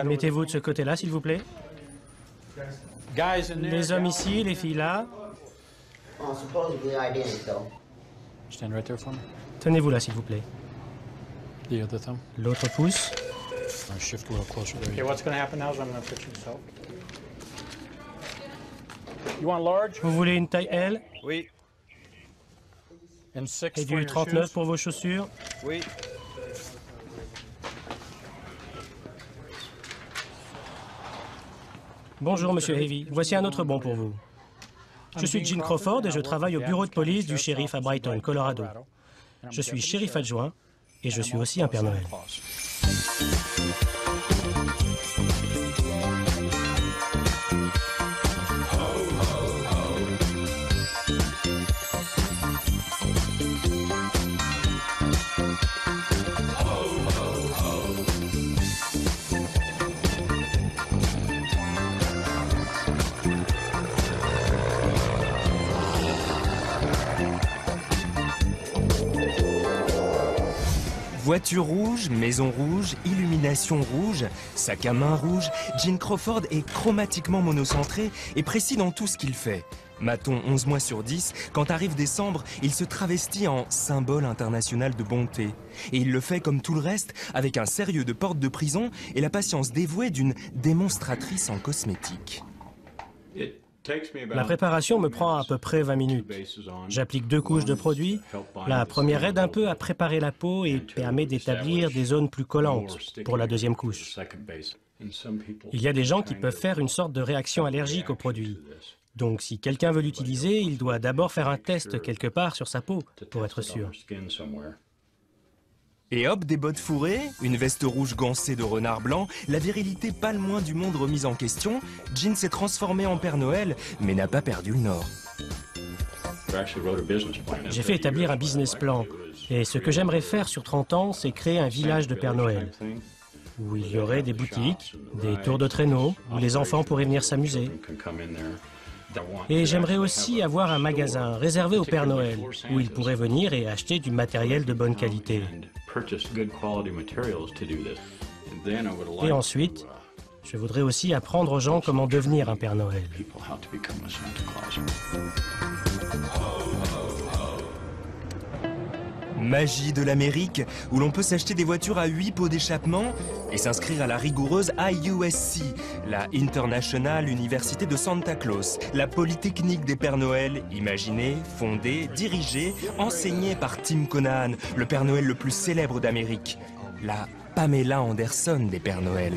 Mettez-vous de ce côté-là, s'il vous plaît. Les hommes ici, les filles là. Tenez-vous là, s'il vous plaît. L'autre pouce. Vous voulez une taille L? Oui. Et du 39 pour vos chaussures? Oui. Bonjour, Monsieur Heavy. Voici un autre bon pour vous. Je suis Gene Crawford et je travaille au bureau de police du shérif à Brighton, Colorado. Je suis shérif adjoint et je suis aussi un Père Noël. Voiture rouge, maison rouge, illumination rouge, sac à main rouge, Gene Crawford est chromatiquement monocentré et précis dans tout ce qu'il fait. M'a-t-on 11 mois sur 10, quand arrive décembre, il se travestit en symbole international de bonté. Et il le fait comme tout le reste, avec un sérieux de porte de prison et la patience dévouée d'une démonstratrice en cosmétique. La préparation me prend à peu près 20 minutes. J'applique 2 couches de produit. La première aide un peu à préparer la peau et permet d'établir des zones plus collantes pour la deuxième couche. Il y a des gens qui peuvent faire une sorte de réaction allergique au produit. Donc si quelqu'un veut l'utiliser, il doit d'abord faire un test quelque part sur sa peau pour être sûr. Et hop, des bottes fourrées, une veste rouge gancée de renard blanc, la virilité pas le moins du monde remise en question, Gene s'est transformé en Père Noël, mais n'a pas perdu le nord. J'ai fait établir un business plan. Et ce que j'aimerais faire sur 30 ans, c'est créer un village de Père Noël, où il y aurait des boutiques, des tours de traîneau, où les enfants pourraient venir s'amuser. Et j'aimerais aussi avoir un magasin réservé au Père Noël, où il pourrait venir et acheter du matériel de bonne qualité. Et ensuite, je voudrais aussi apprendre aux gens comment devenir un Père Noël. Magie de l'Amérique, où l'on peut s'acheter des voitures à 8 pots d'échappement et s'inscrire à la rigoureuse IUSC, la International University de Santa Claus, la polytechnique des Pères Noël, imaginée, fondée, dirigée, enseignée par Tim Conahan, le Père Noël le plus célèbre d'Amérique, la Pamela Anderson des Pères Noël.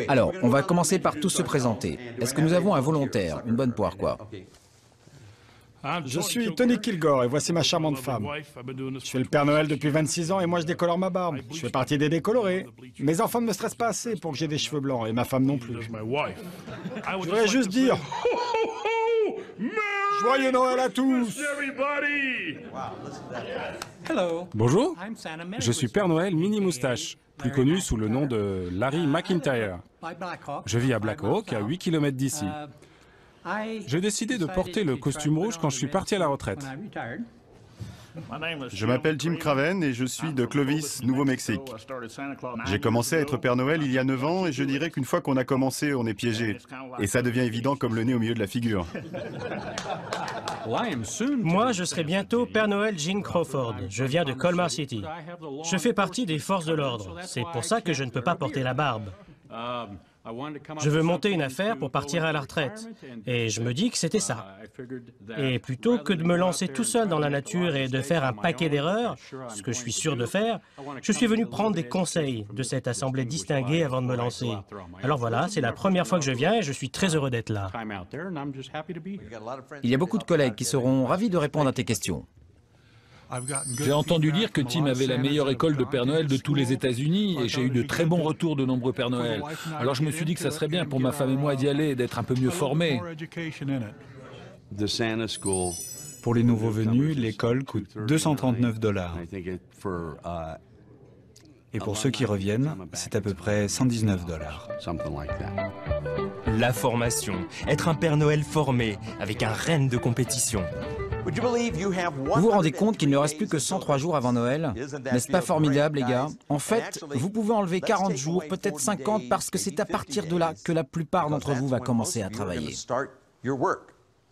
Alors, on va commencer par tous se présenter. Est-ce que nous avons un volontaire, une bonne poire, quoi? Je suis Tony Kilgore et voici ma charmante femme. Je suis le Père Noël depuis 26 ans et moi je décolore ma barbe. Je fais partie des décolorés. Mes enfants ne me stressent pas assez pour que j'ai des cheveux blancs et ma femme non plus. Je voudrais juste dire... Joyeux Noël à tous! Bonjour, je suis Père Noël Mini Moustache, plus connu sous le nom de Larry McIntyre. Je vis à Black Hawk, à 8 km d'ici. J'ai décidé de porter le costume rouge quand je suis parti à la retraite. Je m'appelle Jim Craven et je suis de Clovis, Nouveau-Mexique. J'ai commencé à être Père Noël il y a 9 ans et je dirais qu'une fois qu'on a commencé, on est piégé. Et ça devient évident comme le nez au milieu de la figure. Moi, je serai bientôt Père Noël Gene Crawford. Je viens de Colmar City. Je fais partie des forces de l'ordre. C'est pour ça que je ne peux pas porter la barbe. Je veux monter une affaire pour partir à la retraite. Et je me dis que c'était ça. Et plutôt que de me lancer tout seul dans la nature et de faire un paquet d'erreurs, ce que je suis sûr de faire, je suis venu prendre des conseils de cette assemblée distinguée avant de me lancer. Alors voilà, c'est la première fois que je viens et je suis très heureux d'être là. Il y a beaucoup de collègues qui seront ravis de répondre à tes questions. J'ai entendu dire que Tim avait la meilleure école de Père Noël de tous les États-Unis et j'ai eu de très bons retours de nombreux Pères Noël. Alors je me suis dit que ça serait bien pour ma femme et moi d'y aller et d'être un peu mieux formés. Pour les nouveaux venus, l'école coûte $239. Et pour ceux qui reviennent, c'est à peu près $119. La formation, être un Père Noël formé, avec un renne de compétition. Vous vous rendez compte qu'il ne reste plus que 103 jours avant Noël? N'est-ce pas formidable, les gars? En fait, vous pouvez enlever 40 jours, peut-être 50, parce que c'est à partir de là que la plupart d'entre vous va commencer à travailler.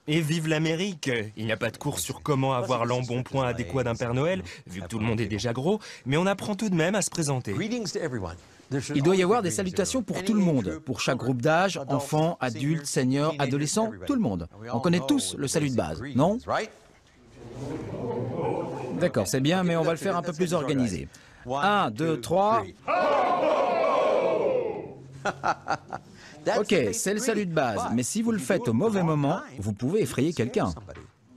Et vive l'Amérique! Il n'y a pas de cours sur comment avoir l'embonpoint adéquat d'un Père Noël, vu que tout le monde est déjà gros, mais on apprend tout de même à se présenter. Il doit y avoir des salutations pour tout le monde, pour chaque groupe d'âge, enfants, adultes, seniors, adolescents, tout le monde. On connaît tous le salut de base, non? D'accord, c'est bien, mais on va le faire un peu plus organisé. 1, 2, 3... Ok, c'est le salut de base, mais si vous le faites au mauvais moment, vous pouvez effrayer quelqu'un.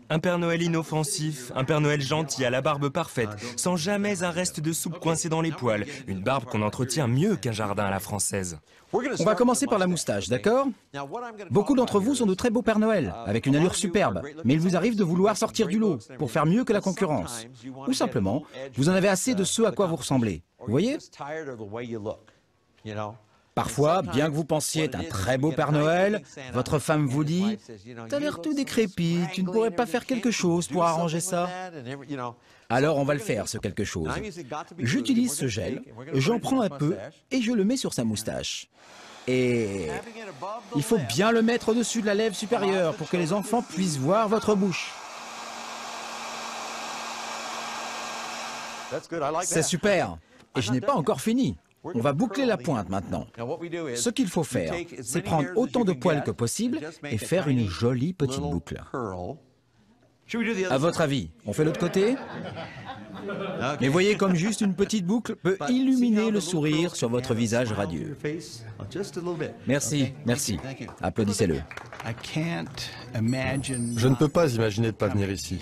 Un Père Noël inoffensif, un Père Noël gentil à la barbe parfaite, sans jamais un reste de soupe coincé dans les poils, une barbe qu'on entretient mieux qu'un jardin à la française. On va commencer par la moustache, d'accord? Beaucoup d'entre vous sont de très beaux Pères Noël, avec une allure superbe, mais il vous arrive de vouloir sortir du lot, pour faire mieux que la concurrence. Ou simplement, vous en avez assez de ce à quoi vous ressemblez. Vous voyez? Parfois, bien que vous pensiez être un très beau Père Noël, votre femme vous dit « T'as l'air tout décrépit, tu ne pourrais pas faire quelque chose pour arranger ça ?» Alors on va le faire, ce quelque chose. J'utilise ce gel, j'en prends un peu et je le mets sur sa moustache. Et il faut bien le mettre au-dessus de la lèvre supérieure pour que les enfants puissent voir votre bouche. C'est super. Et je n'ai pas encore fini. On va boucler la pointe maintenant. Ce qu'il faut faire, c'est prendre autant de poils que possible et faire une jolie petite boucle. À votre avis, on fait l'autre côté? Mais voyez comme juste une petite boucle peut illuminer le sourire sur votre visage radieux. Merci, merci. Applaudissez-le. Je ne peux pas imaginer de ne pas venir ici.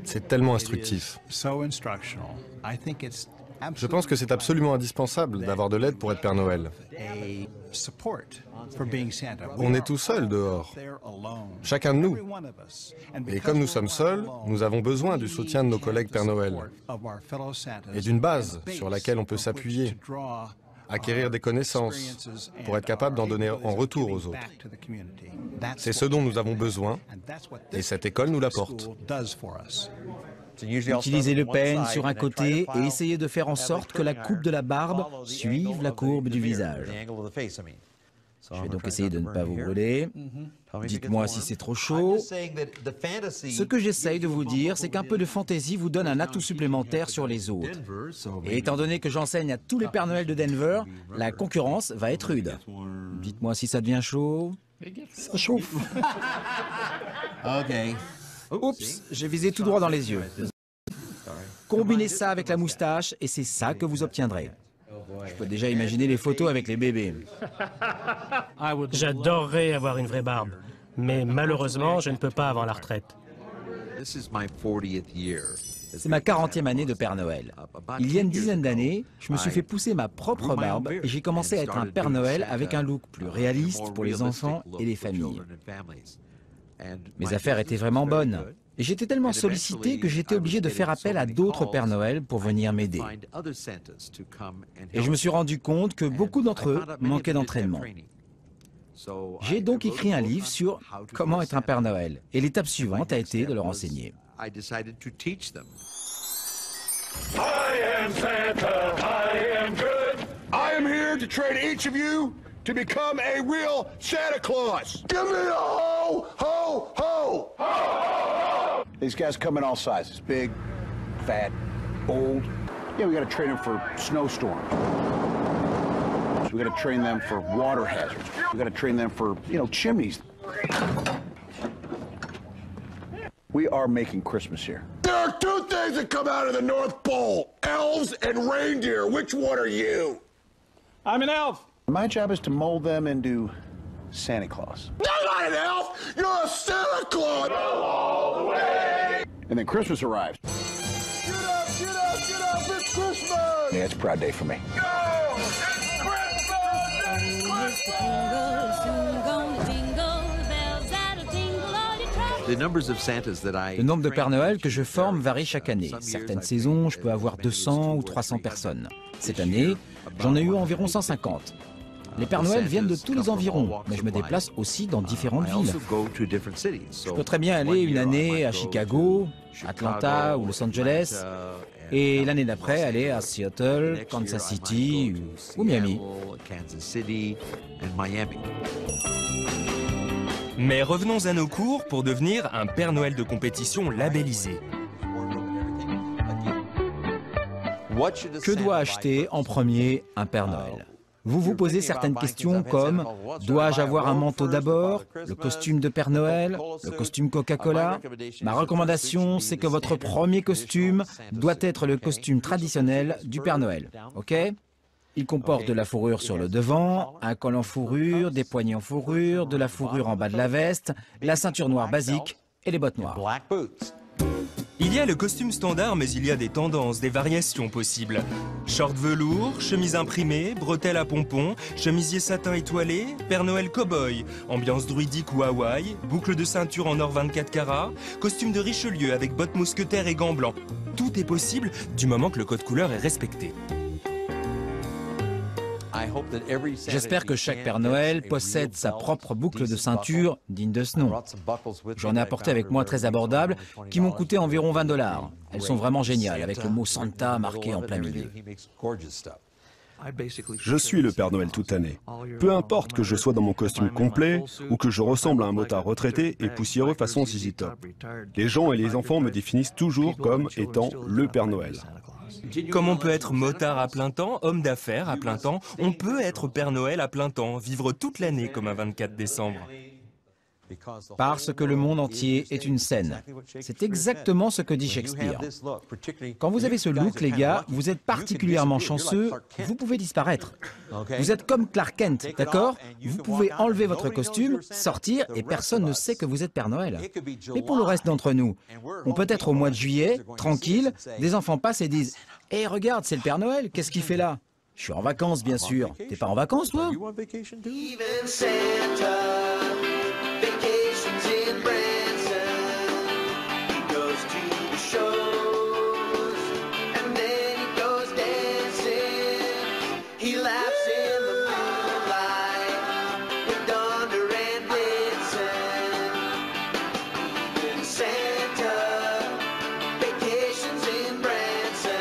C'est tellement instructif. Je pense que c'est absolument indispensable d'avoir de l'aide pour être Père Noël. On est tout seul dehors, chacun de nous. Et comme nous sommes seuls, nous avons besoin du soutien de nos collègues Père Noël et d'une base sur laquelle on peut s'appuyer, acquérir des connaissances pour être capable d'en donner en retour aux autres. C'est ce dont nous avons besoin et cette école nous l'apporte. Utilisez le peigne sur un côté et essayez de faire en sorte que la coupe de la barbe suive la courbe du visage. Je vais donc essayer de ne pas vous brûler. Dites-moi si c'est trop chaud. Ce que j'essaye de vous dire, c'est qu'un peu de fantaisie vous donne un atout supplémentaire sur les autres. Et étant donné que j'enseigne à tous les Pères Noël de Denver, la concurrence va être rude. Dites-moi si ça devient chaud. Ça chauffe. Oups, j'ai visé tout droit dans les yeux. Combinez ça avec la moustache et c'est ça que vous obtiendrez. Je peux déjà imaginer les photos avec les bébés. J'adorerais avoir une vraie barbe, mais malheureusement, je ne peux pas avant la retraite. C'est ma 40e année de Père Noël. Il y a une dizaine d'années, je me suis fait pousser ma propre barbe et j'ai commencé à être un Père Noël avec un look plus réaliste pour les enfants et les familles. Mes affaires étaient vraiment bonnes. Et j'étais tellement sollicité que j'étais obligé de faire appel à d'autres Pères Noël pour venir m'aider. Et je me suis rendu compte que beaucoup d'entre eux manquaient d'entraînement. J'ai donc écrit un livre sur comment être un Père Noël. Et l'étape suivante a été de leur enseigner. I am Santa, I am good. I am here to train each of you to become a real Santa Claus. Give me a ho, ho, ho. Ho, ho, ho. These guys come in all sizes. Big, fat, old. Yeah, we got to train them for snowstorms. We got to train them for water hazards. We got to train them for, chimneys. We are making Christmas here. There are two things that come out of the North Pole, elves and reindeer. Which one are you? I'm an elf. My job is to mold them into Santa Claus. You're not an elf! You're a Santa Claus! Go all the way! And then Christmas arrives. Get up, get up, get up! It's Christmas! Yeah, it's a proud day for me. Go! It's Christmas! It's Christmas! Le nombre de Pères Noël que je forme varie chaque année. Certaines saisons, je peux avoir 200 ou 300 personnes. Cette année, j'en ai eu environ 150. Les Pères Noël viennent de tous les environs, mais je me déplace aussi dans différentes villes. Je peux très bien aller une année à Chicago, Atlanta ou Los Angeles, et l'année d'après aller à Seattle, Kansas City ou Miami. Mais revenons à nos cours pour devenir un Père Noël de compétition labellisé. Que doit acheter en premier un Père Noël? Vous vous posez certaines questions comme « Dois-je avoir un manteau d'abord? Le costume de Père Noël? Le costume Coca-Cola ?» Ma recommandation, c'est que votre premier costume doit être le costume traditionnel du Père Noël. Ok? Il comporte de la fourrure sur le devant, un col en fourrure, des poignets en fourrure, de la fourrure en bas de la veste, la ceinture noire basique et les bottes noires. Il y a le costume standard, mais il y a des tendances, des variations possibles. Short velours, chemise imprimée, bretelles à pompons, chemisier satin étoilé, Père Noël cow-boy, ambiance druidique ou Hawaï, boucle de ceinture en or 24 carats, costume de Richelieu avec bottes mousquetaires et gants blancs. Tout est possible du moment que le code couleur est respecté. J'espère que chaque Père Noël possède sa propre boucle de ceinture digne de ce nom. J'en ai apporté avec moi très abordables qui m'ont coûté environ $20. Elles sont vraiment géniales avec le mot Santa marqué en plein milieu. Je suis le Père Noël toute l'année. Peu importe que je sois dans mon costume complet ou que je ressemble à un motard retraité et poussiéreux façon ZZ Top. Les gens et les enfants me définissent toujours comme étant le Père Noël. Comme on peut être motard à plein temps, homme d'affaires à plein temps, on peut être Père Noël à plein temps, vivre toute l'année comme un 24 décembre. Parce que le monde entier est une scène. C'est exactement ce que dit Shakespeare. Quand vous avez ce look, les gars, vous êtes particulièrement chanceux, vous pouvez disparaître. Vous êtes comme Clark Kent, d'accord? Vous pouvez enlever votre costume, sortir et personne ne sait que vous êtes Père Noël. Mais pour le reste d'entre nous, on peut être au mois de juillet, tranquille, des enfants passent et disent « Hé, regarde, c'est le Père Noël, qu'est-ce qu'il fait là ?» Je suis en vacances, bien sûr. T'es pas en vacances, toi? Vacations in Branson, he goes to the shows, and then he goes dancing, he laughs in the moonlight, with Donder and Blitzen, even Santa, vacations in Branson.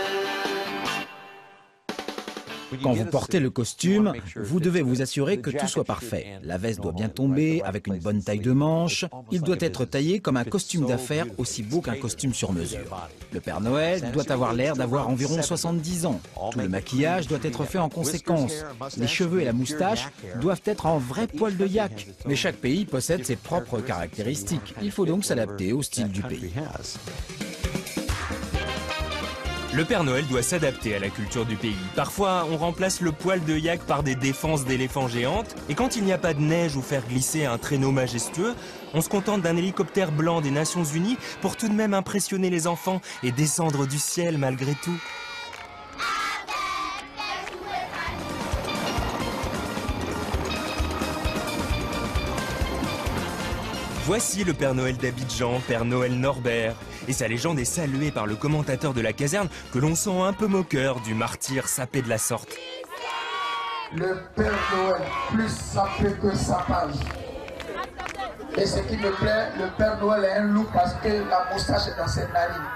Quand vous portez le costume, vous devez vous assurer que tout soit parfait. La veste doit bien tomber, avec une bonne taille de manche. Il doit être taillé comme un costume d'affaires, aussi beau qu'un costume sur mesure. Le Père Noël doit avoir l'air d'avoir environ 70 ans. Tout le maquillage doit être fait en conséquence. Les cheveux et la moustache doivent être en vrai poil de yak. Mais chaque pays possède ses propres caractéristiques. Il faut donc s'adapter au style du pays. Le Père Noël doit s'adapter à la culture du pays. Parfois, on remplace le poil de yak par des défenses d'éléphants géantes. Et quand il n'y a pas de neige ou faire glisser un traîneau majestueux, on se contente d'un hélicoptère blanc des Nations Unies pour tout de même impressionner les enfants et descendre du ciel malgré tout. Voici le Père Noël d'Abidjan, Père Noël Norbert. Et sa légende est saluée par le commentateur de la caserne que l'on sent un peu moqueur du martyr sapé de la sorte. Le Père Noël, plus sapé que sapage. Et ce qui me plaît, le Père Noël est un loup parce que la moustache est dans ses narines.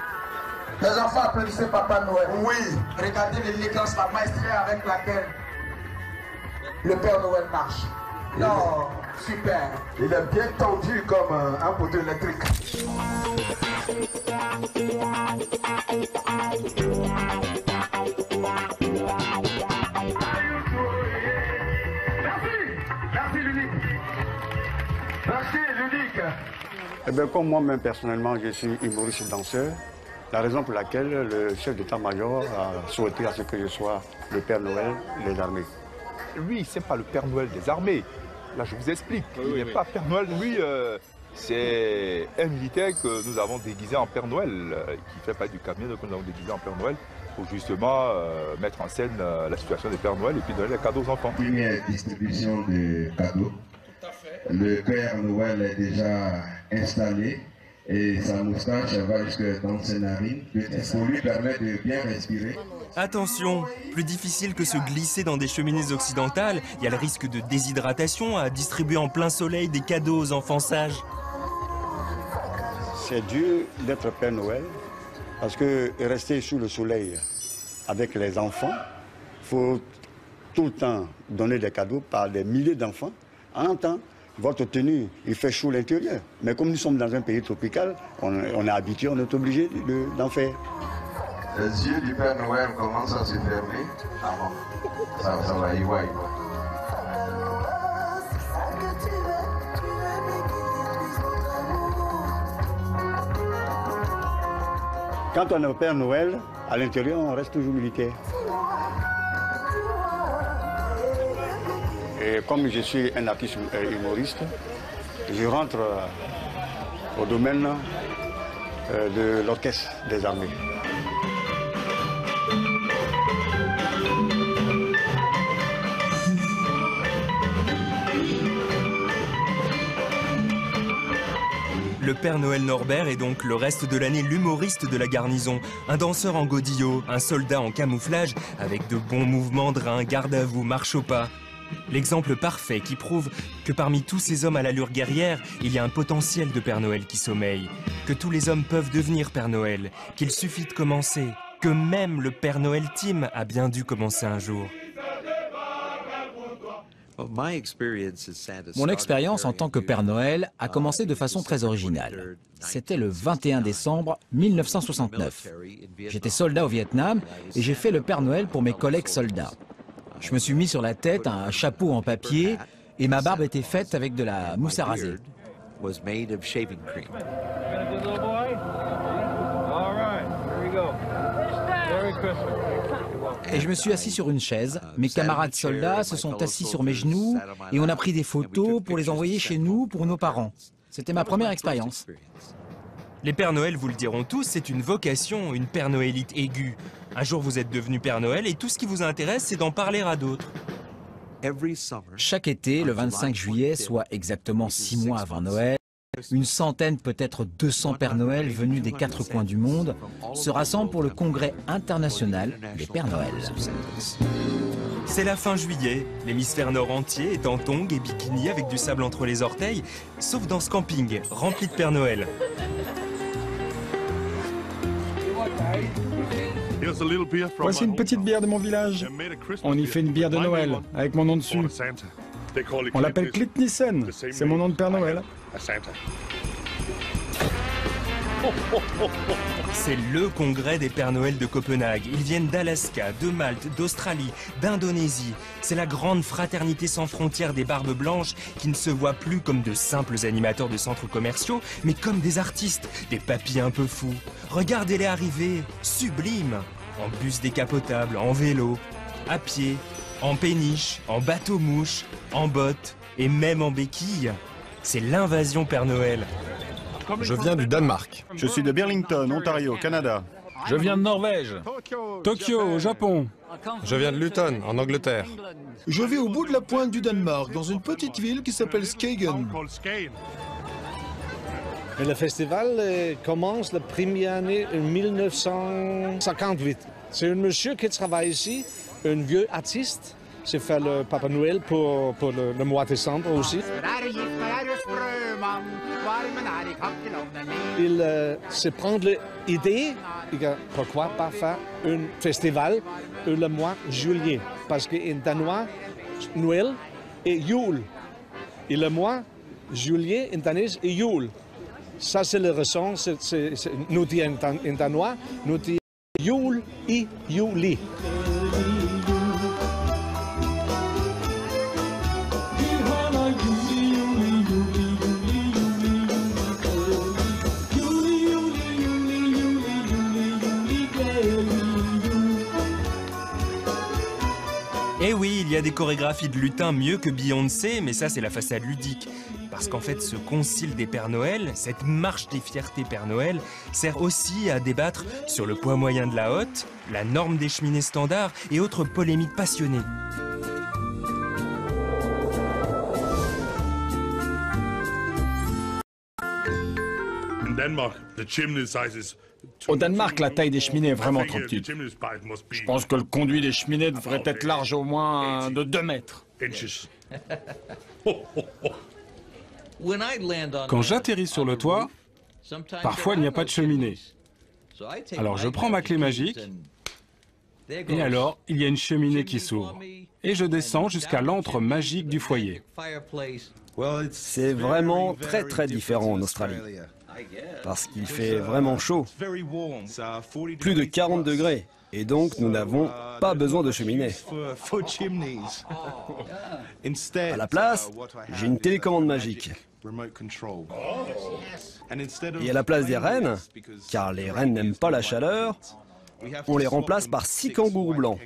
Les enfants applaudissez Papa Noël. Oui. Regardez l'élégance, la maestria avec laquelle le Père Noël marche. Non, super. Il est bien tendu comme un poteau électrique. Merci, Ludique. Eh bien, comme moi-même, personnellement, je suis humoriste danseur, la raison pour laquelle le chef d'état-major a souhaité à ce que je sois le Père Noël des armées. Lui, c'est pas le Père Noël des armées. Là, je vous explique. Il n'est pas Père Noël. Lui, c'est un militaire que nous avons déguisé en Père Noël, qui fait pas du camion, donc nous avons déguisé en Père Noël pour justement mettre en scène la situation des Pères Noël et puis donner les cadeaux aux enfants. Première distribution de cadeaux. Le Père Noël est déjà installé et sa moustache va jusque dans ses narines pour lui permettre de bien respirer. Attention, plus difficile que se glisser dans des cheminées occidentales, il y a le risque de déshydratation à distribuer en plein soleil des cadeaux aux enfants sages. C'est dur d'être Père Noël parce que rester sous le soleil avec les enfants, il faut tout le temps donner des cadeaux par des milliers d'enfants. En même temps, votre tenue, il fait chaud à l'intérieur. Mais comme nous sommes dans un pays tropical, on est habitué, on est obligé d'en faire. Les yeux du Père Noël commencent à se fermer. Ah bon, ça va, il voit. Quand on est au Père Noël, à l'intérieur, on reste toujours militaire. Et comme je suis un artiste humoriste, je rentre au domaine de l'orchestre des armées. Le Père Noël Norbert est donc le reste de l'année l'humoriste de la garnison, un danseur en godillot, un soldat en camouflage, avec de bons mouvements de rein, garde à vous, marche au pas. L'exemple parfait qui prouve que parmi tous ces hommes à l'allure guerrière, il y a un potentiel de Père Noël qui sommeille, que tous les hommes peuvent devenir Père Noël, qu'il suffit de commencer, que même le Père Noël Tim a bien dû commencer un jour. Mon expérience en tant que Père Noël a commencé de façon très originale. C'était le 21 décembre 1969. J'étais soldat au Vietnam et j'ai fait le Père Noël pour mes collègues soldats. Je me suis mis sur la tête un chapeau en papier et ma barbe était faite avec de la mousse à raser. Et je me suis assis sur une chaise, mes camarades soldats se sont assis sur mes genoux et on a pris des photos pour les envoyer chez nous pour nos parents. C'était ma première expérience. Les Pères Noël vous le diront tous, c'est une vocation, une Père Noëlite aiguë. Un jour vous êtes devenu Père Noël et tout ce qui vous intéresse c'est d'en parler à d'autres. Chaque été, le 25 juillet, soit exactement 6 mois avant Noël, une centaine, peut-être 200 Pères Noël venus des 4 coins du monde se rassemblent pour le congrès international des Pères Noël. C'est la fin juillet, l'hémisphère nord entier est en tongs et bikini avec du sable entre les orteils, sauf dans ce camping rempli de Père Noël. Voici une petite bière de mon village. On y fait une bière de Noël, avec mon nom dessus. On l'appelle Clit Nissen, c'est mon nom de Père Noël. C'est le congrès des Pères Noël de Copenhague. Ils viennent d'Alaska, de Malte, d'Australie, d'Indonésie. C'est la grande fraternité sans frontières des barbes blanches qui ne se voient plus comme de simples animateurs de centres commerciaux, mais comme des artistes, des papis un peu fous. Regardez-les arriver, sublimes, en bus décapotable, en vélo, à pied, en péniche, en bateau-mouche, en bottes et même en béquille. C'est l'invasion Père Noël. Je viens du Danemark. Je suis de Burlington, Ontario, Canada. Je viens de Norvège. Tokyo, au Japon. Je viens de Luton, en Angleterre. Je vis au bout de la pointe du Danemark, dans une petite ville qui s'appelle Skagen. Et le festival commence la première année en 1958. C'est un monsieur qui travaille ici, un vieux artiste. J'ai fait le Papa Noël pour le mois de décembre aussi. Il se prend l'idée, pourquoi pas faire un festival le mois de juillet. Parce qu'en danois, Noël est jul. Et le mois juillet en danois est jul. Ça, c'est la raison. Nous disons en danois, nous disons jul et juli. Hallelujah. y a des chorégraphies de lutin mieux que Beyoncé, mais ça c'est la façade ludique. Parce qu'en fait, ce concile des Pères Noël, cette marche des fiertés Père Noël, sert aussi à débattre sur le poids moyen de la hotte, la norme des cheminées standards et autres polémiques passionnées. Au Danemark, la taille des cheminées est vraiment trop petite. Je pense que le conduit des cheminées devrait être large au moins de 2 mètres. Quand j'atterris sur le toit, parfois il n'y a pas de cheminée. Alors je prends ma clé magique, et alors il y a une cheminée qui s'ouvre. Et je descends jusqu'à l'antre magique du foyer. C'est vraiment très différent en Australie. Parce qu'il fait vraiment chaud. Plus de 40 degrés. Et donc, nous n'avons pas besoin de cheminée. À la place, j'ai une télécommande magique. Et à la place des rennes, car les rennes n'aiment pas la chaleur, on les remplace par 6 kangourous blancs.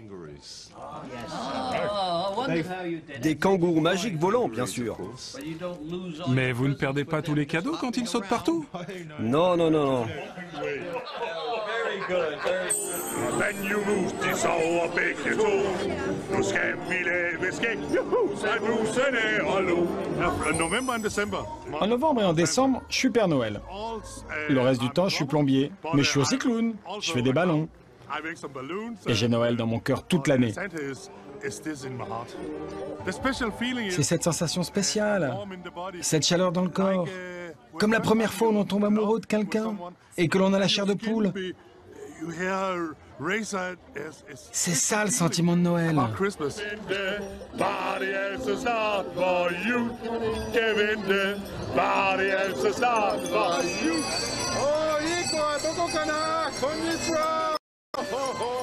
Des kangourous magiques volants, bien sûr. Mais vous ne perdez pas tous les cadeaux quand ils sautent partout? Non. En novembre et en décembre, je suis Père Noël. Le reste du temps, je suis plombier. Mais je suis aussi clown. Je fais des ballons. Et j'ai Noël dans mon cœur toute l'année. C'est cette sensation spéciale, cette chaleur dans le corps, comme la première fois où l'on tombe amoureux de quelqu'un et que l'on a la chair de poule. C'est ça le sentiment de Noël.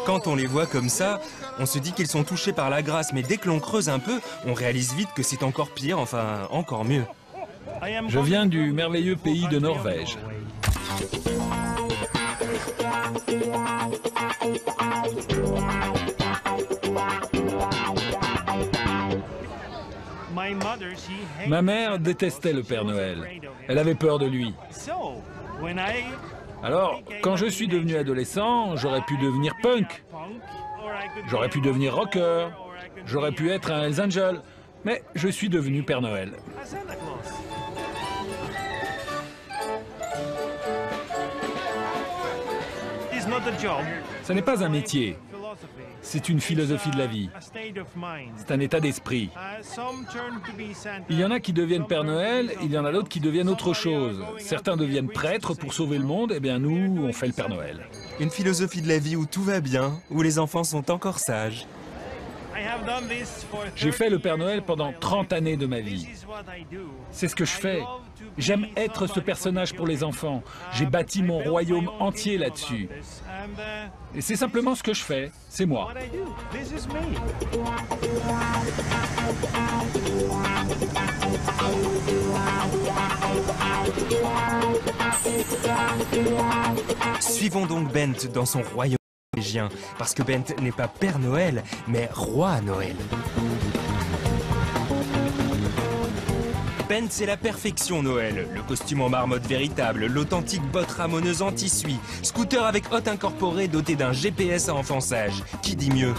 Quand on les voit comme ça, on se dit qu'ils sont touchés par la grâce, mais dès que l'on creuse un peu, on réalise vite que c'est encore pire, enfin encore mieux. Je viens du merveilleux pays de Norvège. Ma mère détestait le Père Noël. Elle avait peur de lui. Alors, quand je suis devenu adolescent, j'aurais pu devenir punk. J'aurais pu devenir rocker. J'aurais pu être un Hells Angels. Mais je suis devenu Père Noël. Ce n'est pas un métier. C'est une philosophie de la vie. C'est un état d'esprit. Il y en a qui deviennent Père Noël, il y en a d'autres qui deviennent autre chose. Certains deviennent prêtres pour sauver le monde, et bien nous, on fait le Père Noël. Une philosophie de la vie où tout va bien, où les enfants sont encore sages. J'ai fait le Père Noël pendant 30 années de ma vie. C'est ce que je fais. J'aime être ce personnage pour les enfants. J'ai bâti mon royaume entier là-dessus. Et c'est simplement ce que je fais. C'est moi. Suivons donc Bent dans son royaume norvégien, parce que Bent n'est pas Père Noël, mais Roi Noël. Bent, c'est la perfection Noël. Le costume en marmotte véritable, l'authentique botte ramoneuse anti-suie, scooter avec hotte incorporée doté d'un GPS à enfant-sage. Qui dit mieux?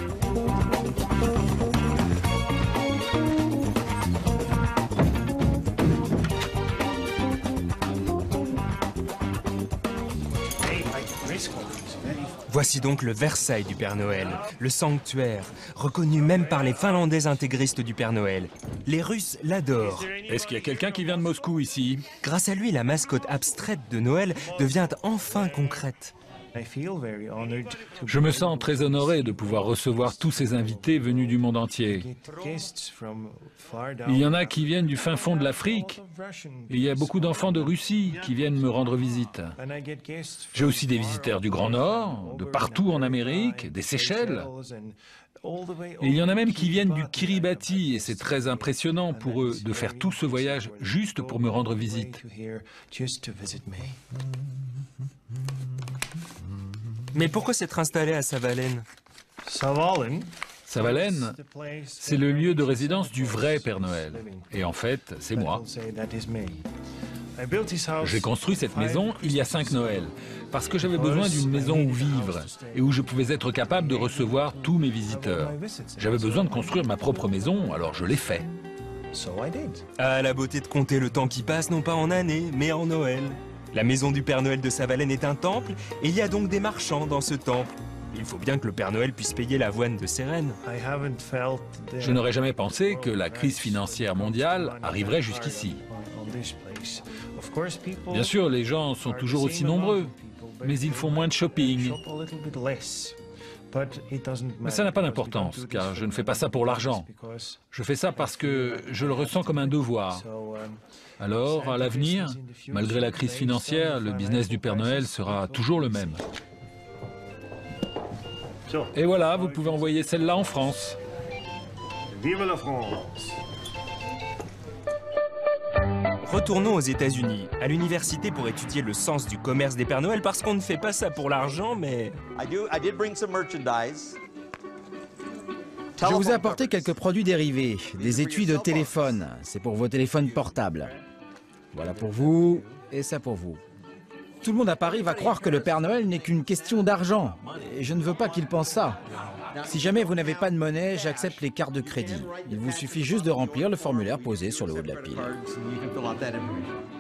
Voici donc le Versailles du Père Noël, le sanctuaire, reconnu même par les Finlandais intégristes du Père Noël. Les Russes l'adorent. Est-ce qu'il y a quelqu'un qui vient de Moscou ici? Grâce à lui, la mascotte abstraite de Noël devient enfin concrète. Je me sens très honoré de pouvoir recevoir tous ces invités venus du monde entier. Il y en a qui viennent du fin fond de l'Afrique. Et il y a beaucoup d'enfants de Russie qui viennent me rendre visite. J'ai aussi des visiteurs du Grand Nord, de partout en Amérique, des Seychelles. Et il y en a même qui viennent du Kiribati, et c'est très impressionnant pour eux de faire tout ce voyage juste pour me rendre visite. Mais pourquoi s'être installé à Savalen? Savalen, c'est le lieu de résidence du vrai Père Noël. Et en fait, c'est moi. J'ai construit cette maison il y a 5 Noëls, parce que j'avais besoin d'une maison où vivre et où je pouvais être capable de recevoir tous mes visiteurs. J'avais besoin de construire ma propre maison, alors je l'ai fait. Ah, la beauté de compter le temps qui passe, non pas en années, mais en Noël. La maison du Père Noël de Savalen est un temple, et il y a donc des marchands dans ce temple. Il faut bien que le Père Noël puisse payer l'avoine de ses reines. Je n'aurais jamais pensé que la crise financière mondiale arriverait jusqu'ici. Bien sûr, les gens sont toujours aussi nombreux, mais ils font moins de shopping. Mais ça n'a pas d'importance, car je ne fais pas ça pour l'argent. Je fais ça parce que je le ressens comme un devoir. Alors, à l'avenir, malgré la crise financière, le business du Père Noël sera toujours le même. Et voilà, vous pouvez envoyer celle-là en France. Vive la France! Retournons aux États-Unis, à l'université pour étudier le sens du commerce des Pères Noël, parce qu'on ne fait pas ça pour l'argent, mais... Je vous ai apporté quelques produits dérivés, des étuis de téléphone. C'est pour vos téléphones portables. Voilà pour vous, et ça pour vous. Tout le monde à Paris va croire que le Père Noël n'est qu'une question d'argent. Et je ne veux pas qu'il pense ça. Si jamais vous n'avez pas de monnaie, j'accepte les cartes de crédit. Il vous suffit juste de remplir le formulaire posé sur le haut de la pile.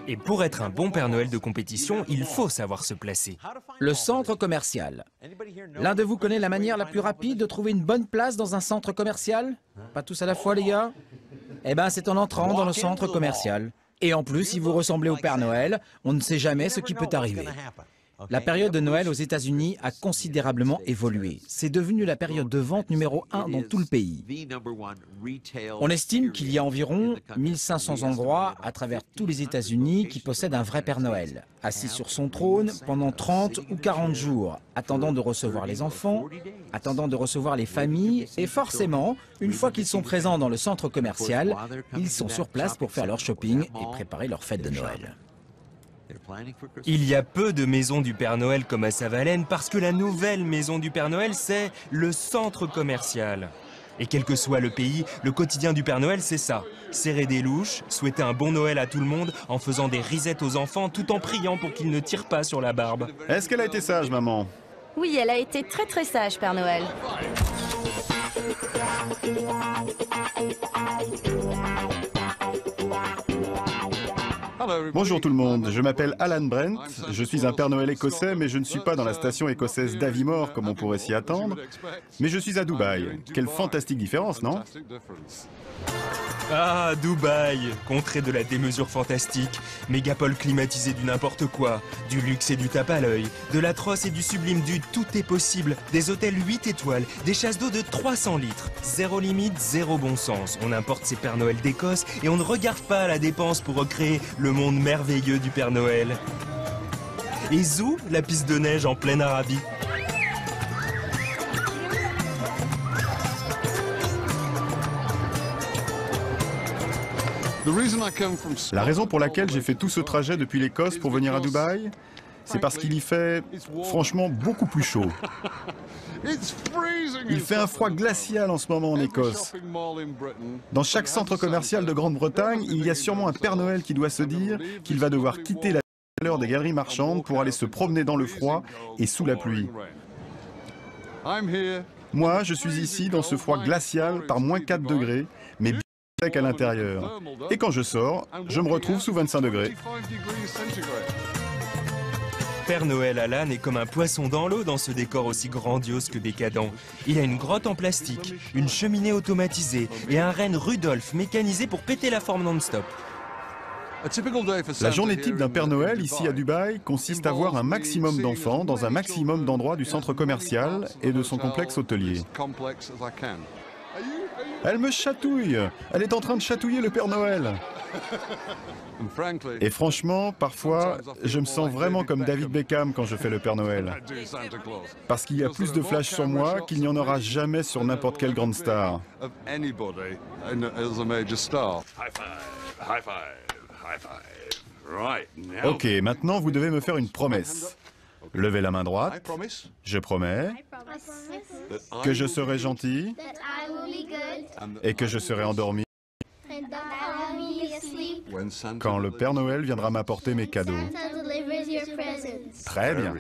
Et pour être un bon Père Noël de compétition, il faut savoir se placer. Le centre commercial. L'un de vous connaît la manière la plus rapide de trouver une bonne place dans un centre commercial? Pas tous à la fois, les gars? Eh bien, c'est en entrant dans le centre commercial. Et en plus, si vous ressemblez au Père Noël, on ne sait jamais ce qui peut arriver. La période de Noël aux États-Unis a considérablement évolué. C'est devenu la période de vente numéro 1 dans tout le pays. On estime qu'il y a environ 1500 endroits à travers tous les États-Unis qui possèdent un vrai Père Noël, assis sur son trône pendant 30 ou 40 jours, attendant de recevoir les enfants, attendant de recevoir les familles, et forcément, une fois qu'ils sont présents dans le centre commercial, ils sont sur place pour faire leur shopping et préparer leur fête de Noël. Il y a peu de maisons du Père Noël comme à Savalen parce que la nouvelle maison du Père Noël, c'est le centre commercial. Et quel que soit le pays, le quotidien du Père Noël, c'est ça. Serrer des louches, souhaiter un bon Noël à tout le monde en faisant des risettes aux enfants tout en priant pour qu'ils ne tirent pas sur la barbe. Est-ce qu'elle a été sage, maman? Oui, elle a été très très sage, Père Noël. Bonjour tout le monde, je m'appelle Alan Brent, je suis un Père Noël écossais, mais je ne suis pas dans la station écossaise d'Aviemore comme on pourrait s'y attendre, mais je suis à Dubaï. Quelle fantastique différence, non? Ah, Dubaï, contrée de la démesure fantastique, mégapole climatisée du n'importe quoi, du luxe et du tape à l'œil, de l'atroce et du sublime du tout est possible, des hôtels 8 étoiles, des chasses d'eau de 300 litres, zéro limite, zéro bon sens. On importe ses Pères Noël d'Écosse et on ne regarde pas à la dépense pour recréer le monde merveilleux du Père Noël. Et Zou, la piste de neige en pleine Arabie. La raison pour laquelle j'ai fait tout ce trajet depuis l'Écosse pour venir à Dubaï, c'est parce qu'il y fait, franchement, beaucoup plus chaud. Il fait un froid glacial en ce moment en Écosse. Dans chaque centre commercial de Grande-Bretagne, il y a sûrement un Père Noël qui doit se dire qu'il va devoir quitter la chaleur des galeries marchandes pour aller se promener dans le froid et sous la pluie. Moi, je suis ici dans ce froid glacial par moins 4 degrés, mais bien sec à l'intérieur. Et quand je sors, je me retrouve sous 25 degrés. Père Noël Alan est comme un poisson dans l'eau dans ce décor aussi grandiose que décadent. Il a une grotte en plastique, une cheminée automatisée et un renne Rudolph mécanisé pour péter la forme non-stop. La journée type d'un Père Noël ici à Dubaï consiste à voir un maximum d'enfants dans un maximum d'endroits du centre commercial et de son complexe hôtelier. Elle me chatouille! Elle est en train de chatouiller le Père Noël! Et franchement, parfois, je me sens vraiment comme David Beckham quand je fais le Père Noël. Parce qu'il y a plus de flash sur moi qu'il n'y en aura jamais sur n'importe quelle grande star. Ok, maintenant vous devez me faire une promesse. Levez la main droite. Je promets que je serai gentil et que je serai endormi quand le Père Noël viendra m'apporter mes cadeaux. Très bien.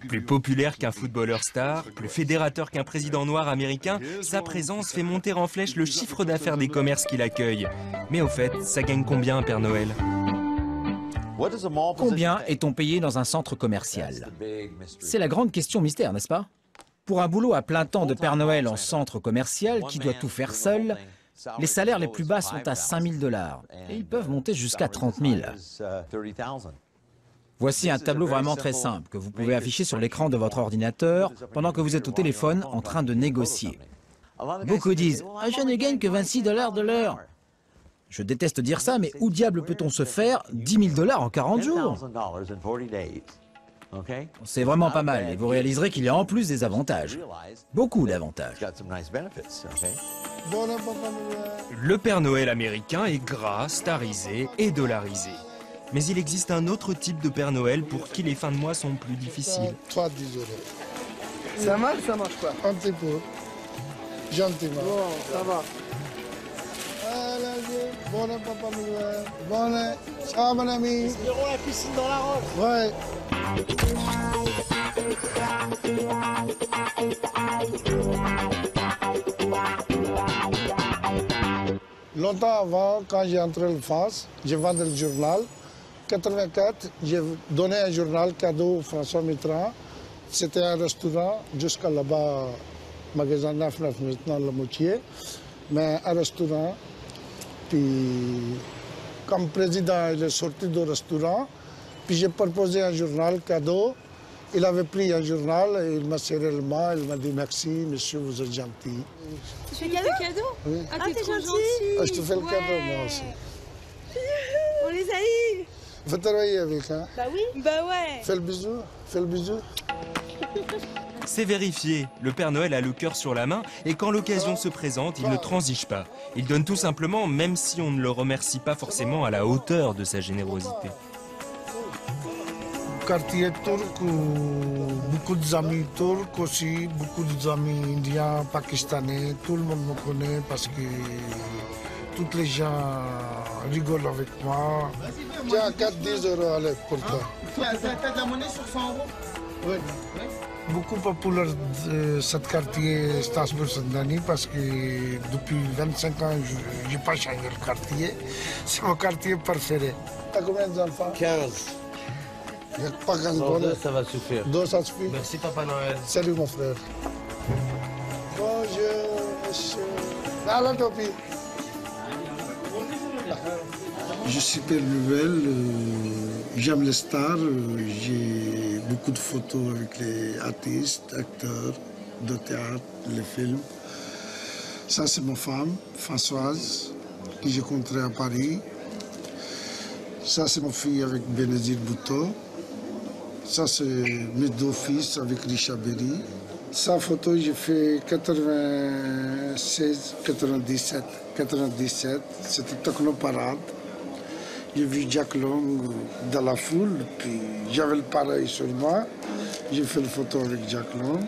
Plus populaire qu'un footballeur star, plus fédérateur qu'un président noir américain, sa présence fait monter en flèche le chiffre d'affaires des commerces qui l'accueillent. Mais au fait, ça gagne combien un Père Noël? Combien est-on payé dans un centre commercial? C'est la grande question mystère, n'est-ce pas? Pour un boulot à plein temps de Père Noël en centre commercial qui doit tout faire seul, les salaires les plus bas sont à 5 000 $ et ils peuvent monter jusqu'à 30 000. Voici un tableau vraiment très simple que vous pouvez afficher sur l'écran de votre ordinateur pendant que vous êtes au téléphone en train de négocier. Beaucoup disent « Je ne gagne que 26 $ de l'heure ». Je déteste dire ça, mais où diable peut-on se faire 10 000 $ en 40 jours? C'est vraiment pas mal et vous réaliserez qu'il y a en plus des avantages. Beaucoup d'avantages. Le Père Noël américain est gras, starisé et dollarisé. Mais il existe un autre type de Père Noël pour qui les fins de mois sont plus difficiles. 3, 10 €. Ça marche quoi? Un petit peu. Gentiment. Bon, ça va. Allez, bonne Papa Noël. Bonne. Ciao, mon ami. Espérons la piscine dans la roche. Ouais. Longtemps avant, quand j'ai entré en France, j'ai vendu le journal. En 1984, j'ai donné un journal cadeau à François Mitterrand. C'était un restaurant, jusqu'à là-bas, magasin 9 maintenant, le Moutier. Mais un restaurant. Puis, comme président, il est sorti du restaurant. Puis j'ai proposé un journal cadeau. Il avait pris un journal et il m'a serré le main. Il m'a dit merci, monsieur, vous êtes gentil. Tu fais cadeau? Oui. Ah, t'es trop gentil. Je te fais le cadeau, moi aussi. On les a eu. Faut travailler avec, hein? Bah oui. Bah ouais. Fais le bisou, fais le bisou. C'est vérifié, le Père Noël a le cœur sur la main et quand l'occasion se présente, il ne transige pas. Il donne tout simplement, même si on ne le remercie pas forcément à la hauteur de sa générosité. Quartier turc, beaucoup d'amis turcs aussi, beaucoup d'amis indiens, pakistanais, tout le monde me connaît parce que tous les gens rigolent avec moi. Tiens, 4-10 € allez, pour toi. Tu as de la monnaie sur 100 €? Oui. Beaucoup populaire de ce quartier Strasbourg-Saint-Denis parce que depuis 25 ans, je n'ai pas changé le quartier. C'est mon quartier préféré. Tu as combien d'enfants? 15. Il n'y a pas 15 $. Ça va suffire. 2, ça suffit. Merci, Papa Noël. Salut, mon frère. Bonjour, monsieur. Nala Topi. Je suis Père Noël, j'aime les stars, j'ai beaucoup de photos avec les artistes, acteurs de théâtre, les films. Ça, c'est ma femme, Françoise, que j'ai rencontrée à Paris. Ça, c'est ma fille avec Bénédicte Bouteau. Ça, c'est mes 2 fils avec Richard Berry. Sa photo, j'ai fait 96, 97. 97, c'était Technoparade. J'ai vu Jack Long dans la foule, puis j'avais le pareil sur moi. J'ai fait une photo avec Jack Long.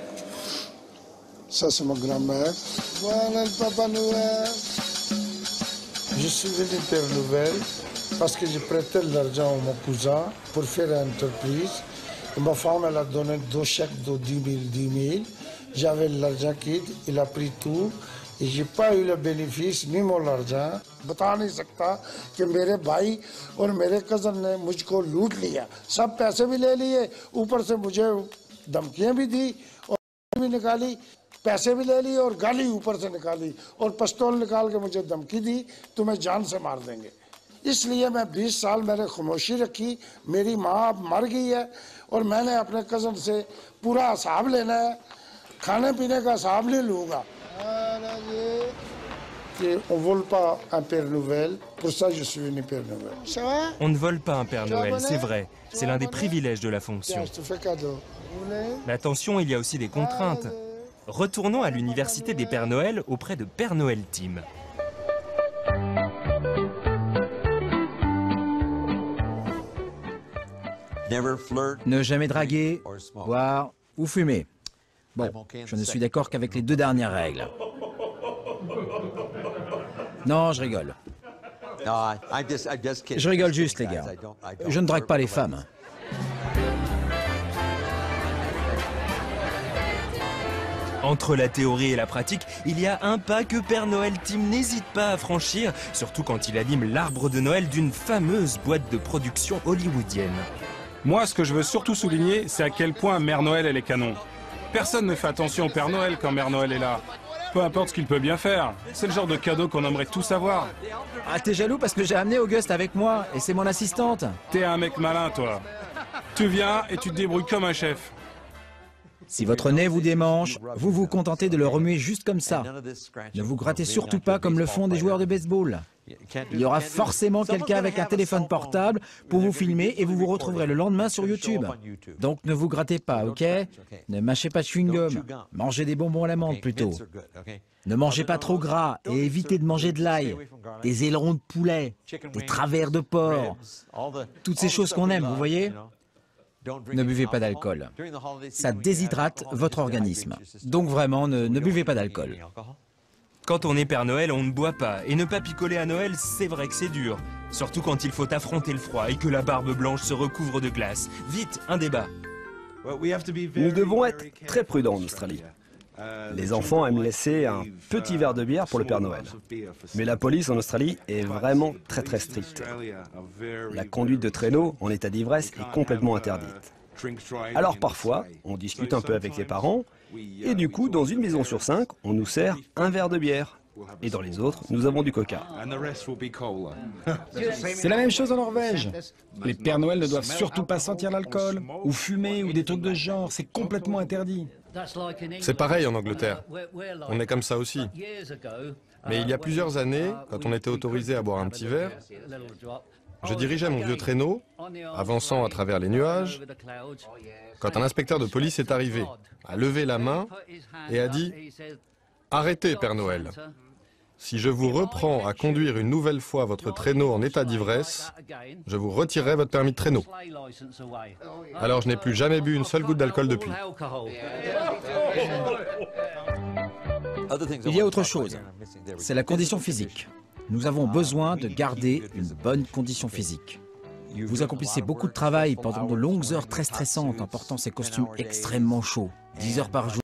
Ça, c'est ma grand-mère. Voilà le Papa Noël. Je suis venu Père Noël parce que j'ai prêté de l'argent à mon cousin pour faire une entreprise. Et ma femme, elle a donné 2 chèques de 10 000. J'avais l'argent quitte, il a pris tout. Et je n'ai pas eu le bénéfice ni mon argent. Je ne peux नहीं सकता कि मेरे भाई और मेरे कज़न ने मुझको लूट लिया. सब पैसे भी ले लिए, ऊपर से मुझे धमकियाँ भी दी और भी निकाली, पैसे भी ले लिए और गाली ऊपर से निकाली और पिस्तौल निकाल के मुझे धमकी दी, तुम्हें जान से मार देंगे. इसलिए मैं 20 साल मैंने खामोशी रखी. मेरी माँ अब मर गई है और मैंने अपने कज़न से पूरा हिसाब लेना है. खाने पीने का हिसाब नहीं लूँगा. On ne vole pas un Père Noël, pour ça je suis venu Père Noël. On ne vole pas un Père Noël, c'est vrai. C'est l'un des privilèges de la fonction. Je te fais cadeau. Mais attention, il y a aussi des contraintes. Retournons à l'université des Pères Noël auprès de Père Noël Team. Ne jamais draguer, boire ou fumer. Bon, je ne suis d'accord qu'avec les 2 dernières règles. Non, je rigole. Je rigole juste, les gars. Je ne drague pas les femmes. Entre la théorie et la pratique, il y a un pas que Père Noël Tim n'hésite pas à franchir, surtout quand il anime l'arbre de Noël d'une fameuse boîte de production hollywoodienne. Moi, ce que je veux surtout souligner, c'est à quel point Mère Noël, elle est canon. Personne ne fait attention au Père Noël quand Mère Noël est là. Peu importe ce qu'il peut bien faire. C'est le genre de cadeau qu'on aimerait tous avoir. Ah, t'es jaloux parce que j'ai amené Auguste avec moi et c'est mon assistante. T'es un mec malin, toi. Tu viens et tu te débrouilles comme un chef. Si votre nez vous démange, vous vous contentez de le remuer juste comme ça. Ne vous grattez surtout pas comme le font des joueurs de baseball. Il y aura forcément quelqu'un avec un téléphone portable pour vous filmer et vous vous retrouverez le lendemain sur YouTube. Donc ne vous grattez pas, ok? Ne mâchez pas de chewing-gum. Mangez des bonbons à l'amande plutôt. Ne mangez pas trop gras et évitez de manger de l'ail, des ailerons de poulet, des travers de porc. Toutes ces choses qu'on aime, vous voyez? Ne buvez pas d'alcool. Ça déshydrate votre organisme. Donc vraiment, ne buvez pas d'alcool. Quand on est Père Noël, on ne boit pas. Et ne pas picoler à Noël, c'est vrai que c'est dur. Surtout quand il faut affronter le froid et que la barbe blanche se recouvre de glace. Vite, un débat. Nous devons être très prudents en Australie. Les enfants aiment laisser un petit verre de bière pour le Père Noël. Mais la police en Australie est vraiment très stricte. La conduite de traîneau en état d'ivresse est complètement interdite. Alors parfois, on discute un peu avec les parents, et du coup, dans une maison sur 5, on nous sert un verre de bière. Et dans les autres, nous avons du coca. C'est la même chose en Norvège. Les Pères Noël ne doivent surtout pas sentir l'alcool, ou fumer, ou des trucs de ce genre. C'est complètement interdit. C'est pareil en Angleterre. On est comme ça aussi. Mais il y a plusieurs années, quand on était autorisé à boire un petit verre, je dirigeais mon vieux traîneau, avançant à travers les nuages, quand un inspecteur de police est arrivé, a levé la main et a dit « Arrêtez, Père Noël. Si je vous reprends à conduire une nouvelle fois votre traîneau en état d'ivresse, je vous retirerai votre permis de traîneau. » Alors je n'ai plus jamais bu une seule goutte d'alcool depuis. Il y a autre chose. C'est la condition physique. Nous avons besoin de garder une bonne condition physique. Vous accomplissez beaucoup de travail pendant de longues heures très stressantes en portant ces costumes extrêmement chauds, 10 heures par jour.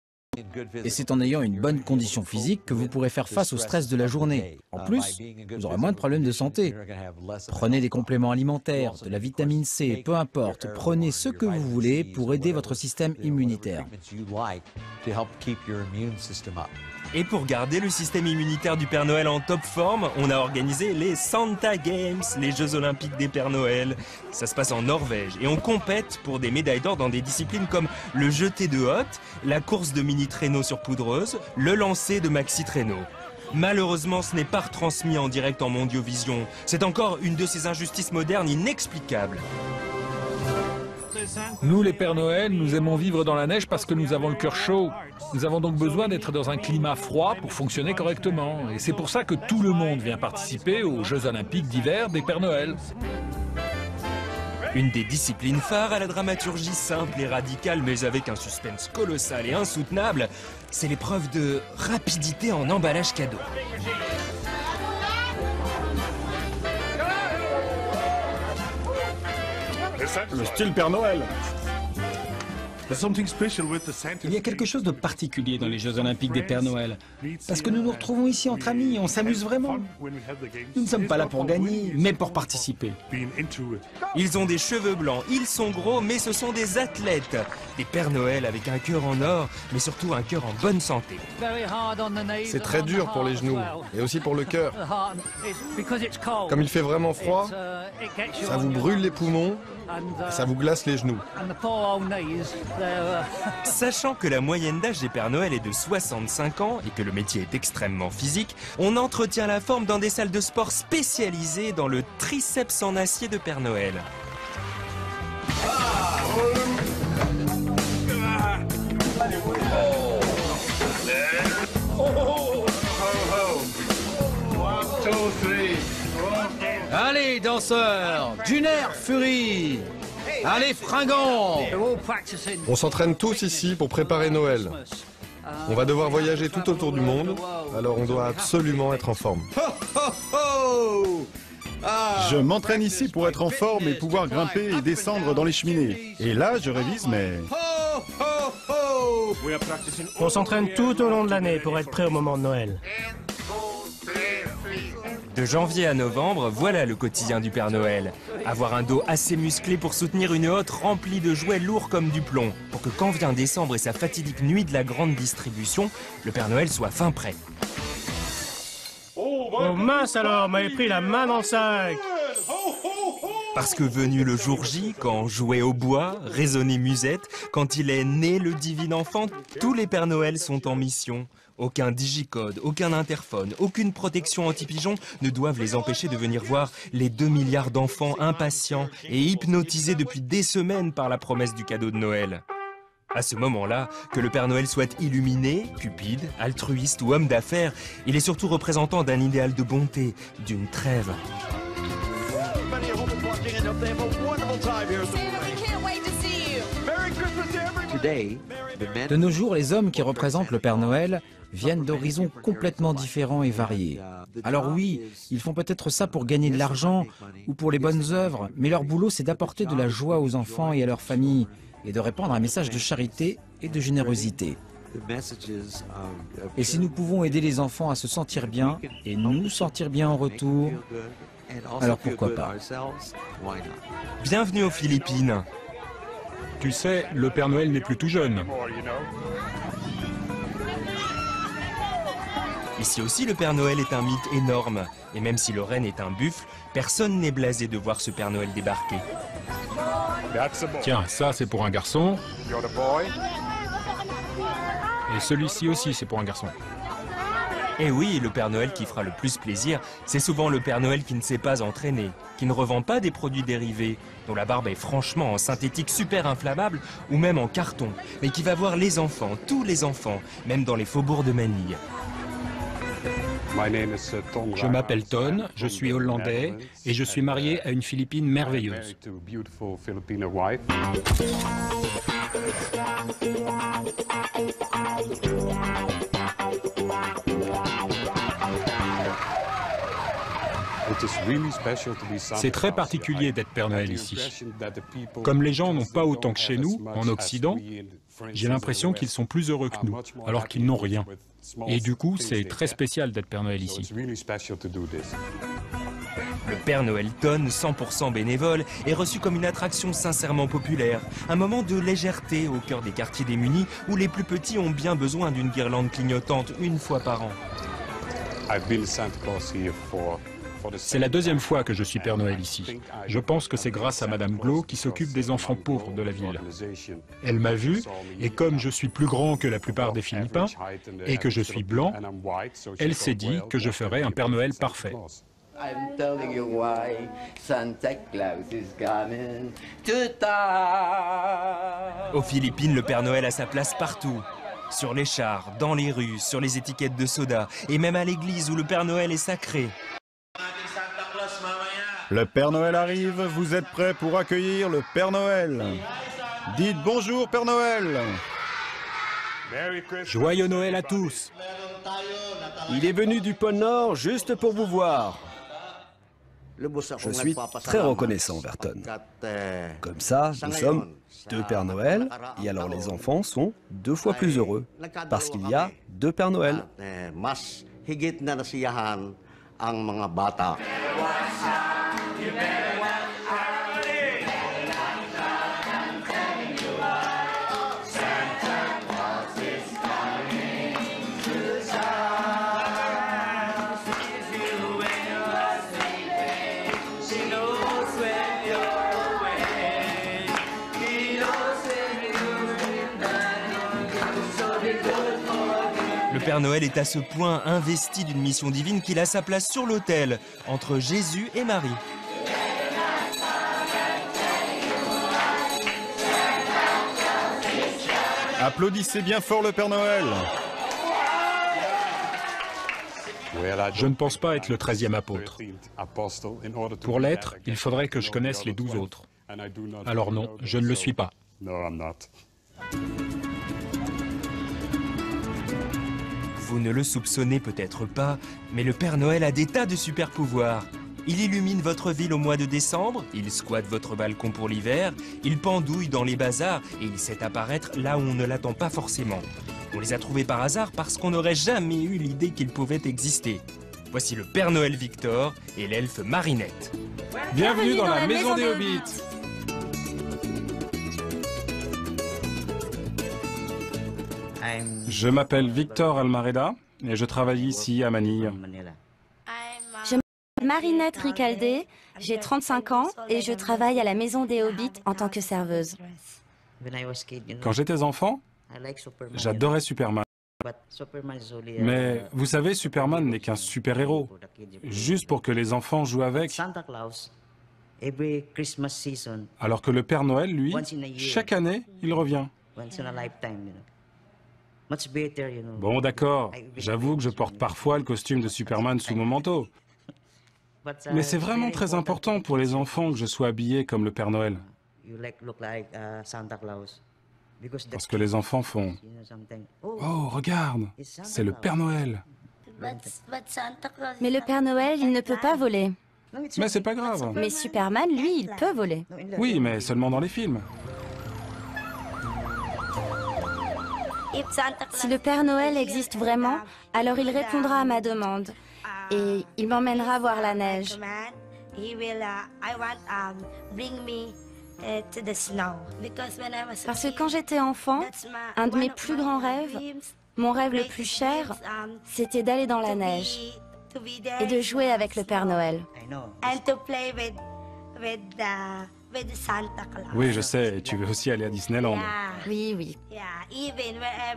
Et c'est en ayant une bonne condition physique que vous pourrez faire face au stress de la journée. En plus, vous aurez moins de problèmes de santé. Prenez des compléments alimentaires, de la vitamine C, peu importe. Prenez ce que vous voulez pour aider votre système immunitaire. Et pour garder le système immunitaire du Père Noël en top forme, on a organisé les Santa Games, les Jeux Olympiques des Pères Noël. Ça se passe en Norvège et on compète pour des médailles d'or dans des disciplines comme le jeté de hotte, la course de mini-traîneau sur poudreuse, le lancer de maxi-traîneau. Malheureusement, ce n'est pas retransmis en direct en Mondiovision. C'est encore une de ces injustices modernes inexplicables. Nous, les Pères Noël, nous aimons vivre dans la neige parce que nous avons le cœur chaud. Nous avons donc besoin d'être dans un climat froid pour fonctionner correctement. Et c'est pour ça que tout le monde vient participer aux Jeux Olympiques d'hiver des Pères Noël. Une des disciplines phares à la dramaturgie simple et radicale, mais avec un suspense colossal et insoutenable, c'est l'épreuve de rapidité en emballage cadeau. Le style Père Noël. Il y a quelque chose de particulier dans les Jeux Olympiques des Pères Noël. Parce que nous nous retrouvons ici entre amis et on s'amuse vraiment. Nous ne sommes pas là pour gagner, mais pour participer. Ils ont des cheveux blancs, ils sont gros, mais ce sont des athlètes. Des Pères Noël avec un cœur en or, mais surtout un cœur en bonne santé. C'est très dur pour les genoux et aussi pour le cœur. Comme il fait vraiment froid, ça vous brûle les poumons et ça vous glace les genoux. Sachant que la moyenne d'âge des Pères Noël est de 65 ans et que le métier est extrêmement physique, on entretient la forme dans des salles de sport spécialisées dans le triceps en acier de Père Noël. Allez, danseurs, du nerf, Fury! Allez, fringants! On s'entraîne tous ici pour préparer Noël. On va devoir voyager tout autour du monde, alors on doit absolument être en forme. Je m'entraîne ici pour être en forme et pouvoir grimper et descendre dans les cheminées. Et là, je révise, mais... On s'entraîne tout au long de l'année pour être prêt au moment de Noël. De janvier à novembre, voilà le quotidien du Père Noël. Avoir un dos assez musclé pour soutenir une hotte remplie de jouets lourds comme du plomb, pour que quand vient décembre et sa fatidique nuit de la grande distribution, le Père Noël soit fin prêt. Oh mince alors, m'avait pris la main dans le sac. Parce que venu le jour J, quand jouait au bois, résonnait musette, quand il est né le divin enfant, tous les Pères Noël sont en mission. Aucun digicode, aucun interphone, aucune protection anti-pigeon ne doivent les empêcher de venir voir les 2 milliards d'enfants impatients et hypnotisés depuis des semaines par la promesse du cadeau de Noël. À ce moment-là, que le Père Noël soit illuminé, cupide, altruiste ou homme d'affaires, il est surtout représentant d'un idéal de bonté, d'une trêve. De nos jours, les hommes qui représentent le Père Noël viennent d'horizons complètement différents et variés. Alors oui, ils font peut-être ça pour gagner de l'argent ou pour les bonnes œuvres, mais leur boulot, c'est d'apporter de la joie aux enfants et à leurs familles et de répandre un message de charité et de générosité. Et si nous pouvons aider les enfants à se sentir bien et nous sentir bien en retour, alors pourquoi pas? Bienvenue aux Philippines. Tu sais, le Père Noël n'est plus tout jeune. Ici aussi, le Père Noël est un mythe énorme. Et même si le renne est un buffle, personne n'est blasé de voir ce Père Noël débarquer. Tiens, ça c'est pour un garçon. Et celui-ci aussi c'est pour un garçon. Et oui, le Père Noël qui fera le plus plaisir, c'est souvent le Père Noël qui ne s'est pas entraîné, qui ne revend pas des produits dérivés, dont la barbe est franchement en synthétique super inflammable ou même en carton, mais qui va voir les enfants, tous les enfants, même dans les faubourgs de Manille. Je m'appelle Ton, je suis hollandais et je suis marié à une Philippine merveilleuse. C'est très particulier d'être Père Noël ici. Comme les gens n'ont pas autant que chez nous, en Occident, j'ai l'impression qu'ils sont plus heureux que nous, alors qu'ils n'ont rien. Et du coup, c'est très spécial d'être Père Noël ici. Le Père Noël Ton, 100% bénévole, est reçu comme une attraction sincèrement populaire. Un moment de légèreté au cœur des quartiers démunis où les plus petits ont bien besoin d'une guirlande clignotante une fois par an. C'est la deuxième fois que je suis Père Noël ici. Je pense que c'est grâce à Madame Glo qui s'occupe des enfants pauvres de la ville. Elle m'a vu, et comme je suis plus grand que la plupart des Philippins, et que je suis blanc, elle s'est dit que je ferais un Père Noël parfait. I'm telling you why Santa Claus is coming to town. Aux Philippines, le Père Noël a sa place partout. Sur les chars, dans les rues, sur les étiquettes de soda, et même à l'église où le Père Noël est sacré. Le Père Noël arrive, vous êtes prêts pour accueillir le Père Noël? Dites bonjour Père Noël! Joyeux Noël à tous! Il est venu du pôle Nord juste pour vous voir. Je suis très reconnaissant, Berton. Comme ça, nous sommes 2 Pères Noël, et alors les enfants sont 2 fois plus heureux, parce qu'il y a 2 Pères Noël. Le Père Noël est à ce point investi d'une mission divine qu'il a sa place sur l'autel, entre Jésus et Marie. Applaudissez bien fort le Père Noël! Je ne pense pas être le 13e apôtre. Pour l'être, il faudrait que je connaisse les 12 autres. Alors non, je ne le suis pas. Vous ne le soupçonnez peut-être pas, mais le Père Noël a des tas de super pouvoirs. Il illumine votre ville au mois de décembre, il squatte votre balcon pour l'hiver, il pendouille dans les bazars et il sait apparaître là où on ne l'attend pas forcément. On les a trouvés par hasard parce qu'on n'aurait jamais eu l'idée qu'ils pouvaient exister. Voici le Père Noël Victor et l'elfe Marinette. Bienvenue dans la maison des Hobbits. Je m'appelle Victor Almareda et je travaille ici à Manille. Je m'appelle Marinette Ricaldé, j'ai 35 ans et je travaille à la maison des Hobbits en tant que serveuse. Quand j'étais enfant, j'adorais Superman. Mais vous savez, Superman n'est qu'un super-héros, juste pour que les enfants jouent avec. Alors que le Père Noël, lui, chaque année, il revient. Bon, d'accord, j'avoue que je porte parfois le costume de Superman sous mon manteau. Mais c'est vraiment très important pour les enfants que je sois habillé comme le Père Noël. Parce que les enfants font « Oh, regarde, c'est le Père Noël !» Mais le Père Noël, il ne peut pas voler. Mais c'est pas grave. Mais Superman, lui, il peut voler. Oui, mais seulement dans les films. Si le Père Noël existe vraiment, alors il répondra à ma demande. Et il m'emmènera voir la neige. Parce que quand j'étais enfant, un de mes plus grands rêves, mon rêve le plus cher, c'était d'aller dans la neige et de jouer avec le Père Noël. Oui, je sais, tu veux aussi aller à Disneyland. Oui, oui.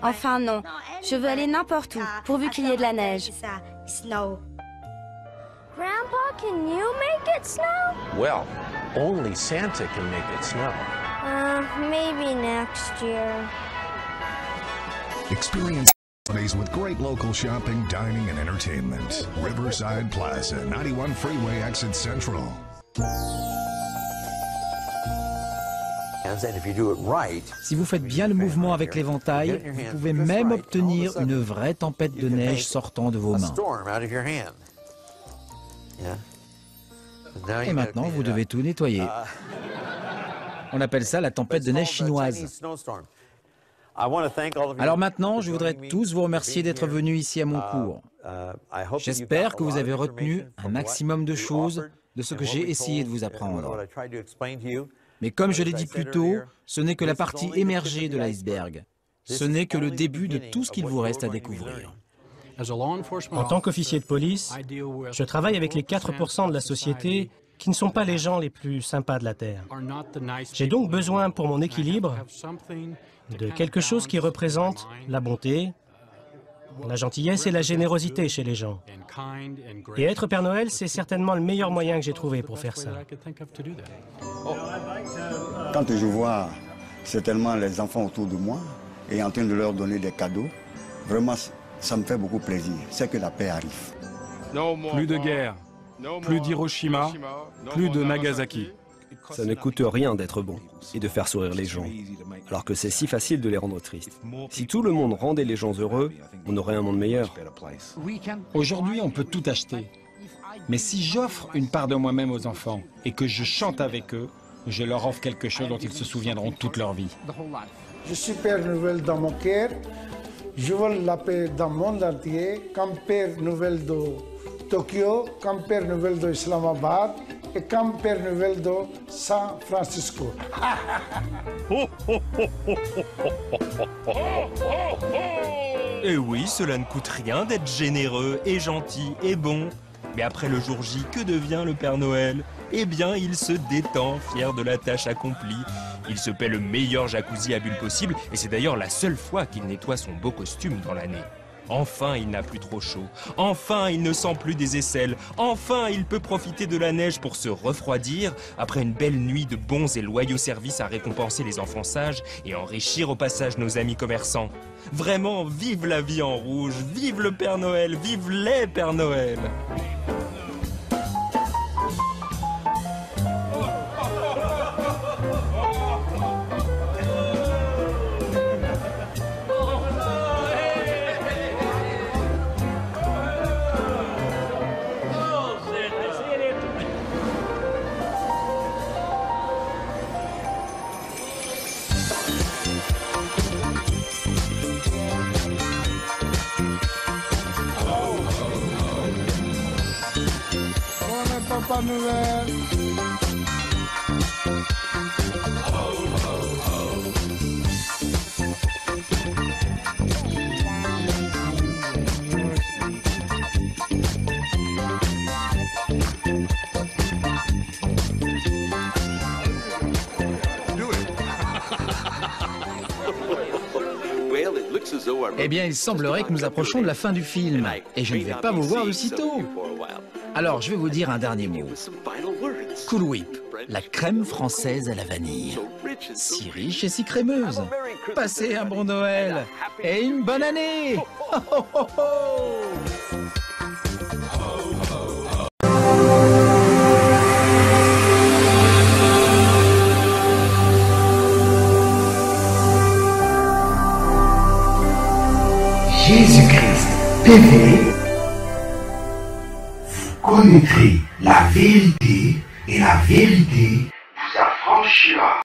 Enfin non, je veux aller n'importe où, pourvu qu'il y ait de la neige. Grandpa, can you make it snow? Well, only Santa can make it snow. Maybe next year. Experience holidays with great local shopping, dining, and entertainment. Riverside Plaza, 91 Freeway, Exit Central. Si vous faites bien le mouvement avec l'éventail, vous pouvez même obtenir une vraie tempête de neige sortant de vos mains. Et maintenant, vous devez tout nettoyer. On appelle ça la tempête de neige chinoise. Alors maintenant, je voudrais tous vous remercier d'être venus ici à mon cours. J'espère que vous avez retenu un maximum de choses de ce que j'ai essayé de vous apprendre. Mais comme je l'ai dit plus tôt, ce n'est que la partie émergée de l'iceberg. Ce n'est que le début de tout ce qu'il vous reste à découvrir. En tant qu'officier de police, je travaille avec les 4% de la société qui ne sont pas les gens les plus sympas de la Terre. J'ai donc besoin pour mon équilibre de quelque chose qui représente la bonté, la gentillesse et la générosité chez les gens. Et être Père Noël, c'est certainement le meilleur moyen que j'ai trouvé pour faire ça. Quand je vois certainement les enfants autour de moi et en train de leur donner des cadeaux, vraiment, ça me fait beaucoup plaisir. C'est que la paix arrive. Plus de guerre, plus d'Hiroshima, plus de Nagasaki. Ça ne coûte rien d'être bon et de faire sourire les gens, alors que c'est si facile de les rendre tristes. Si tout le monde rendait les gens heureux, on aurait un monde meilleur. Aujourd'hui, on peut tout acheter. Mais si j'offre une part de moi-même aux enfants et que je chante avec eux, je leur offre quelque chose dont ils se souviendront toute leur vie. Je suis Père Noël dans mon cœur. Je veux la paix dans le monde entier, comme Père Noël de Tokyo, comme Père Noël de Islamabad et comme Père Noël de San Francisco. Et oui, cela ne coûte rien d'être généreux et gentil et bon. Mais après le jour J, que devient le Père Noël? Eh bien, il se détend, fier de la tâche accomplie. Il se paie le meilleur jacuzzi à bulles possible, et c'est d'ailleurs la seule fois qu'il nettoie son beau costume dans l'année. Enfin, il n'a plus trop chaud. Enfin, il ne sent plus des aisselles. Enfin, il peut profiter de la neige pour se refroidir après une belle nuit de bons et loyaux services à récompenser les enfants sages et enrichir au passage nos amis commerçants. Vraiment, vive la vie en rouge, vive le Père Noël, vive les Pères Noël! Papa Noël. Eh bien, il semblerait que nous approchons de la fin du film, et je ne vais pas vous voir de sitôt. Alors, je vais vous dire un dernier mot. Cool Whip, la crème française à la vanille. Si riche et si crémeuse. Passez un bon Noël et une bonne année. Ho, ho, ho, ho. Jésus-Christ TV, vous connaîtrez la vérité et la vérité vous affranchira.